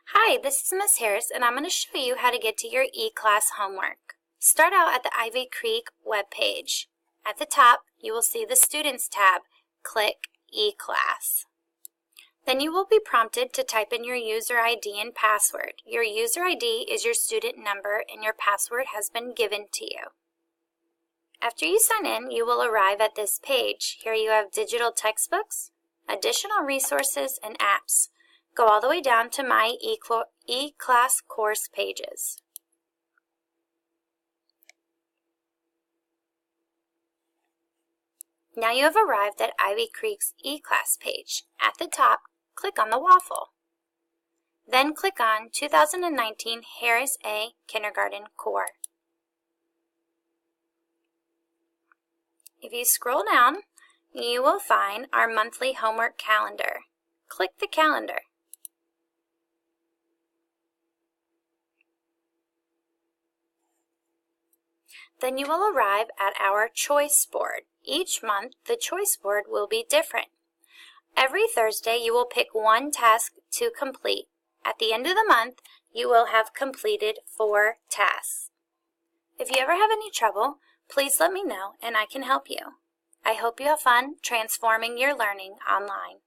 Hi, this is Miss Harris, and I'm going to show you how to get to your eClass homework. Start out at the Ivy Creek webpage. At the top, you will see the Students tab. Click eClass. Then you will be prompted to type in your user ID and password. Your user ID is your student number, and your password has been given to you. After you sign in, you will arrive at this page. Here you have digital textbooks, additional resources, and apps. Go all the way down to my eClass course pages. Now you have arrived at Ivy Creek's eClass page. At the top, click on the waffle. Then click on 2019 Harris A Kindergarten Core. If you scroll down, you will find our monthly homework calendar. Click the calendar. Then you will arrive at our choice board. Each month, the choice board will be different. Every Thursday, you will pick one task to complete. At the end of the month, you will have completed 4 tasks. If you ever have any trouble, please let me know and I can help you. I hope you have fun transforming your learning online.